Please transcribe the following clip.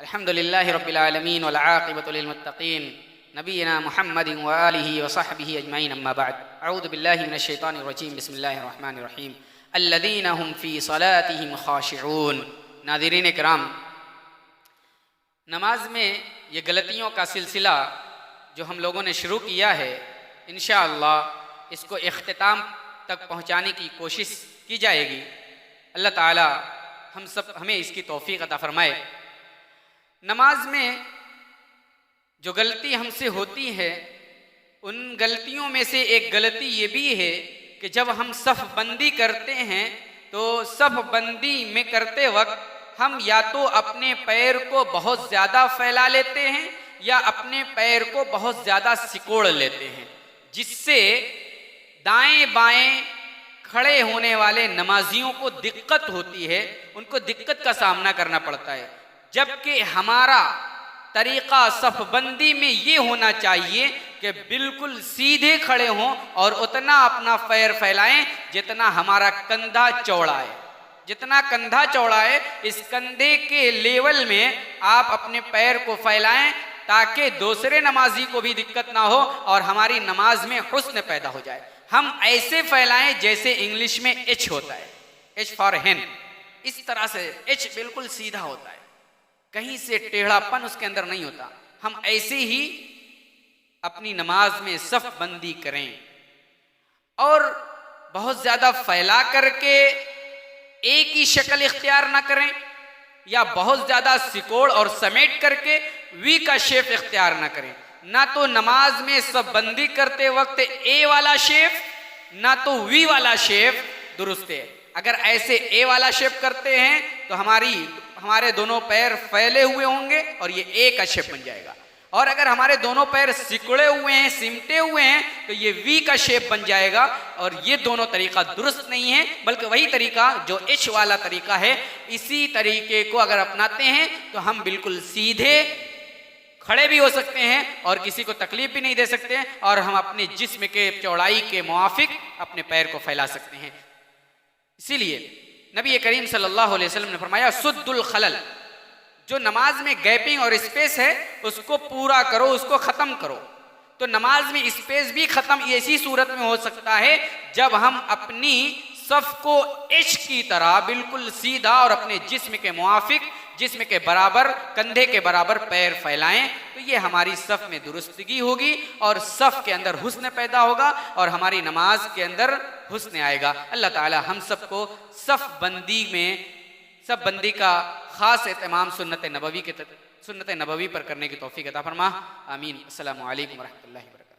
अल्हम्दुलिल्लाहि रब्बिल आलमीन वल आक़िबतु लिल मुत्तक़ीन नबीना मुहम्मदिन व आलिहि व सहबिहि अजमईन अम्मा बाद अऊज़ु बिल्लाहि मिनश शैतानिर रजीम बिस्मिल्लाहिर रहमानिर रहीम अल्लज़ीना हुम फ़ी सलातिहिम ख़ाशिऊन। नाज़रीन इकराम, नमाज में ये गलतियों का सिलसिला जो हम लोगों ने शुरू किया है, इंशाअल्लाह इसको इख्तिताम तक पहुँचाने की कोशिश की जाएगी। अल्लाह ताला हमें इसकी तौफ़ीक़ अता फ़रमाए। नमाज में जो गलती हमसे होती है, उन गलतियों में से एक गलती ये भी है कि जब हम सफ़ बंदी करते हैं तो सफ़ बंदी में करते वक्त हम या तो अपने पैर को बहुत ज़्यादा फैला लेते हैं या अपने पैर को बहुत ज़्यादा सिकोड़ लेते हैं, जिससे दाएं बाएं खड़े होने वाले नमाजियों को दिक्कत होती है, उनको दिक्कत का सामना करना पड़ता है। जबकि हमारा तरीक़ा सफ़बंदी में ये होना चाहिए कि बिल्कुल सीधे खड़े हों और उतना अपना पैर फैलाएं जितना हमारा कंधा चौड़ा है। जितना कंधा चौड़ा है, इस कंधे के लेवल में आप अपने पैर को फैलाएं ताकि दूसरे नमाजी को भी दिक्कत ना हो और हमारी नमाज में हुस्न पैदा हो जाए। हम ऐसे फैलाएं जैसे इंग्लिश में एच होता है, एच फॉर हेन, इस तरह से एच बिल्कुल सीधा होता है, कहीं से टेढ़ापन उसके अंदर नहीं होता। हम ऐसे ही अपनी नमाज में सफ़ बंदी करें और बहुत ज़्यादा फैला करके एक ही शक्ल इख्तियार ना करें या बहुत ज़्यादा सिकोड़ और समेट करके वी का शेप इख्तियार ना करें। ना तो नमाज में सफ़ बंदी करते वक्त ए वाला शेप, ना तो वी वाला शेप दुरुस्त है। अगर ऐसे ए वाला शेप करते हैं तो हमारे दोनों पैर फैले हुए होंगे और ये ए का शेप बन जाएगा, और अगर हमारे दोनों पैर सिकुड़े हुए हैं, सिमटे हुए हैं, तो ये वी का शेप बन जाएगा। और ये दोनों तरीका दुरुस्त नहीं है, बल्कि वही तरीका जो एच वाला तरीका है, इसी तरीके को अगर अपनाते हैं तो हम बिल्कुल सीधे खड़े भी हो सकते हैं और किसी को तकलीफ भी नहीं दे सकते हैं, और हम अपने जिस्म के चौड़ाई के मुआफिक अपने पैर को फैला सकते हैं। इसीलिए नबी करीम सल्लल्लाहु अलैहि वसल्लम ने फरमाया, सुद्दुल खलल, जो नमाज में गैपिंग और स्पेस है उसको पूरा करो, उसको ख़त्म करो। तो नमाज में स्पेस भी ख़त्म ऐसी सूरत में हो सकता है जब हम अपनी सफ़ को एच की तरह बिल्कुल सीधा और अपने जिस्म के मुआफिक, जिस्म के बराबर, कंधे के बराबर पैर फैलाएं, तो ये हमारी सफ़ में दुरुस्तगी होगी और सफ़ के अंदर हुस्न पैदा होगा और हमारी नमाज के अंदर हुस्न आएगा। अल्लाह ताला हम सबको सफ़ बंदी का ख़ास एहतमाम सुन्नत नबवी पर करने की तौफ़ीक़ अता फ़रमा। आमीन। अस्सलामु अलैकुम व रहमतुल्लाहि व बरकातुहू।